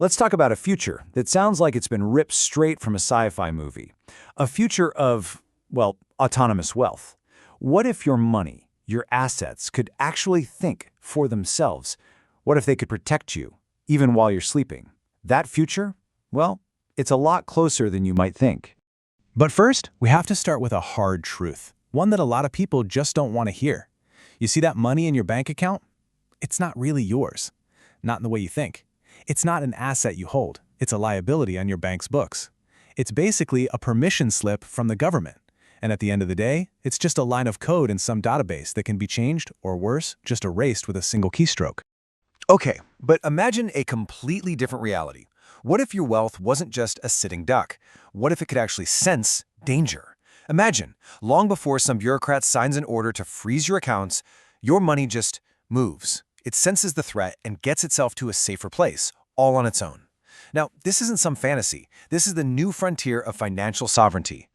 Let's talk about a future that sounds like it's been ripped straight from a sci-fi movie. A future of, well, autonomous wealth. What if your money, your assets, could actually think for themselves? What if they could protect you, even while you're sleeping? That future? Well, it's a lot closer than you might think. But first, we have to start with a hard truth, one that a lot of people just don't want to hear. You see that money in your bank account? It's not really yours. Not in the way you think. It's not an asset you hold. It's a liability on your bank's books. It's basically a permission slip from the government. And at the end of the day, it's just a line of code in some database that can be changed, or worse, just erased with a single keystroke. Okay, but imagine a completely different reality. What if your wealth wasn't just a sitting duck? What if it could actually sense danger? Imagine, long before some bureaucrat signs an order to freeze your accounts, your money just moves. It senses the threat and gets itself to a safer place, all on its own. Now, this isn't some fantasy. This is the new frontier of financial sovereignty.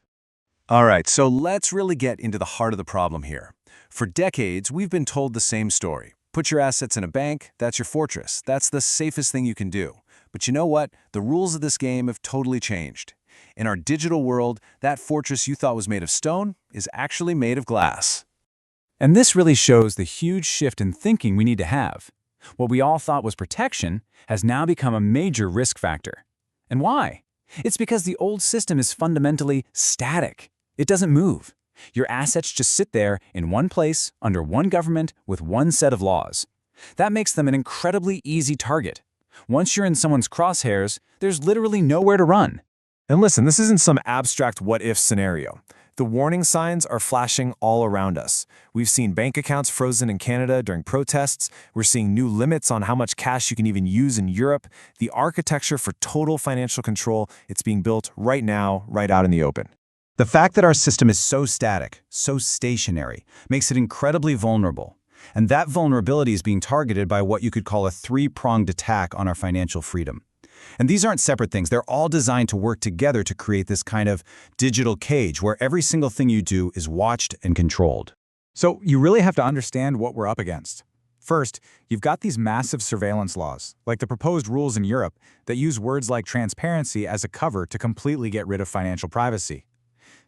All right, so let's really get into the heart of the problem here. For decades, we've been told the same story. Put your assets in a bank, that's your fortress. That's the safest thing you can do. But you know what? The rules of this game have totally changed. In our digital world, that fortress you thought was made of stone is actually made of glass. And this really shows the huge shift in thinking we need to have. What we all thought was protection has now become a major risk factor. And why? It's because the old system is fundamentally static. It doesn't move. Your assets just sit there in one place, under one government, with one set of laws. That makes them an incredibly easy target. Once you're in someone's crosshairs, there's literally nowhere to run. And listen, this isn't some abstract what-if scenario. The warning signs are flashing all around us. We've seen bank accounts frozen in Canada during protests. We're seeing new limits on how much cash you can even use in Europe. The architecture for total financial control, it's being built right now, right out in the open. The fact that our system is so static, so stationary, makes it incredibly vulnerable. And that vulnerability is being targeted by what you could call a three-pronged attack on our financial freedom. And these aren't separate things. They're all designed to work together to create this kind of digital cage where every single thing you do is watched and controlled. So you really have to understand what we're up against. First, you've got these massive surveillance laws, like the proposed rules in Europe, that use words like transparency as a cover to completely get rid of financial privacy.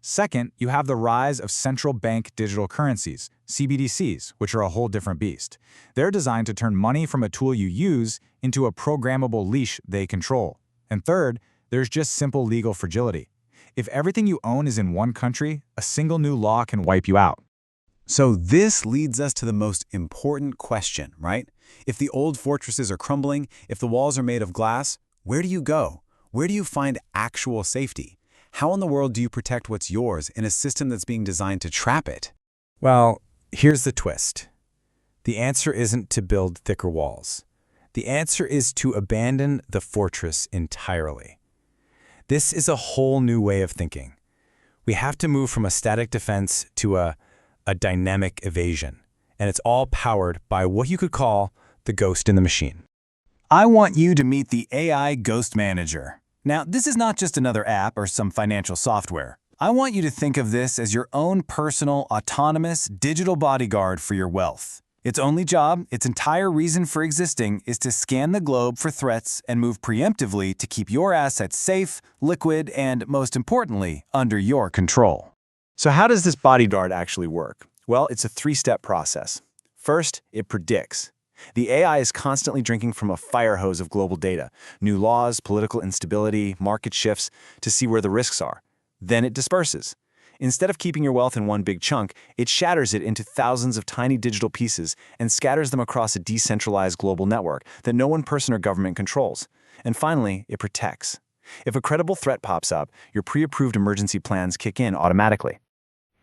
Second, you have the rise of central bank digital currencies, CBDCs, which are a whole different beast. They're designed to turn money from a tool you use into a programmable leash they control. And third, there's just simple legal fragility. If everything you own is in one country, a single new law can wipe you out. So this leads us to the most important question, right? If the old fortresses are crumbling, if the walls are made of glass, where do you go? Where do you find actual safety? How in the world do you protect what's yours in a system that's being designed to trap it? Well, here's the twist. The answer isn't to build thicker walls. The answer is to abandon the fortress entirely. This is a whole new way of thinking. We have to move from a static defense to a dynamic evasion, and it's all powered by what you could call the ghost in the machine. I want you to meet the AI Ghost Manager. Now, this is not just another app or some financial software. I want you to think of this as your own personal, autonomous, digital bodyguard for your wealth. Its only job, its entire reason for existing, is to scan the globe for threats and move preemptively to keep your assets safe, liquid, and, most importantly, under your control. So how does this bodyguard actually work? Well, it's a three-step process. First, it predicts. The AI is constantly drinking from a fire hose of global data, new laws, political instability, market shifts, to see where the risks are. Then it disperses. Instead of keeping your wealth in one big chunk, it shatters it into thousands of tiny digital pieces and scatters them across a decentralized global network that no one person or government controls. And finally, it protects. If a credible threat pops up, your pre-approved emergency plans kick in automatically.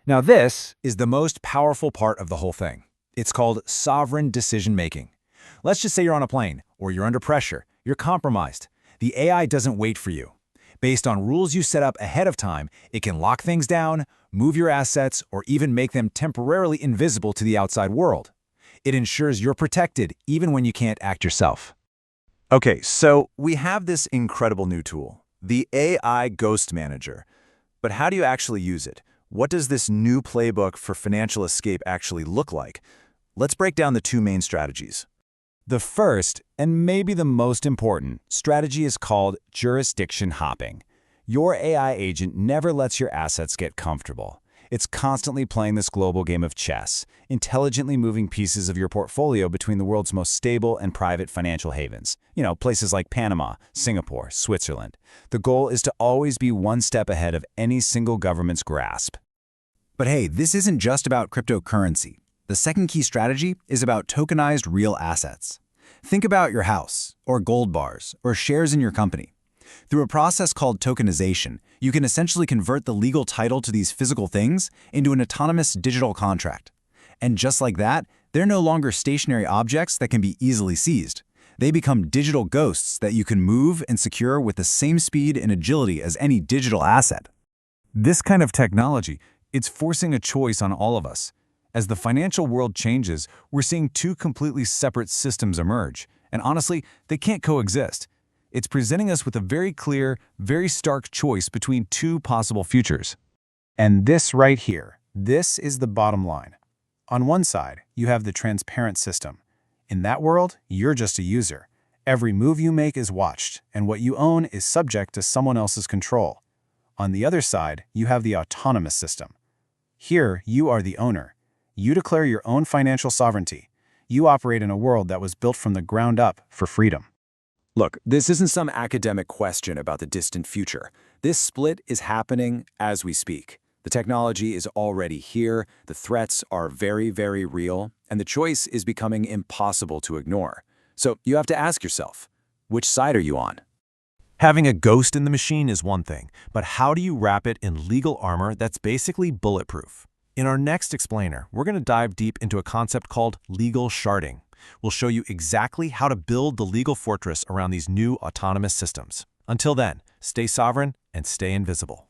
Now this is the most powerful part of the whole thing. It's called sovereign decision-making. Let's just say you're on a plane, or you're under pressure, you're compromised. The AI doesn't wait for you. Based on rules you set up ahead of time, it can lock things down, move your assets, or even make them temporarily invisible to the outside world. It ensures you're protected even when you can't act yourself. Okay, so we have this incredible new tool, the AI Ghost Manager. But how do you actually use it? What does this new playbook for financial escape actually look like? Let's break down the two main strategies. The first, and maybe the most important, strategy is called jurisdiction hopping. Your AI agent never lets your assets get comfortable. It's constantly playing this global game of chess, intelligently moving pieces of your portfolio between the world's most stable and private financial havens. Places like Panama, Singapore, Switzerland. The goal is to always be one step ahead of any single government's grasp. But hey, this isn't just about cryptocurrency. The second key strategy is about tokenized real assets. Think about your house, or gold bars, or shares in your company. Through a process called tokenization, you can essentially convert the legal title to these physical things into an autonomous digital contract. And just like that, they're no longer stationary objects that can be easily seized. They become digital ghosts that you can move and secure with the same speed and agility as any digital asset. This kind of technology, it's forcing a choice on all of us. As the financial world changes, we're seeing two completely separate systems emerge. And honestly, they can't coexist. It's presenting us with a very clear, very stark choice between two possible futures. And this right here, this is the bottom line. On one side, you have the transparent system. In that world, you're just a user. Every move you make is watched, and what you own is subject to someone else's control. On the other side, you have the autonomous system. Here, you are the owner. You declare your own financial sovereignty. You operate in a world that was built from the ground up for freedom. Look, this isn't some academic question about the distant future. This split is happening as we speak. The technology is already here, the threats are very, very real, and the choice is becoming impossible to ignore. So you have to ask yourself, which side are you on? Having a ghost in the machine is one thing, but how do you wrap it in legal armor that's basically bulletproof? In our next explainer, we're going to dive deep into a concept called legal sharding. We'll show you exactly how to build the legal fortress around these new autonomous systems. Until then, stay sovereign and stay invisible.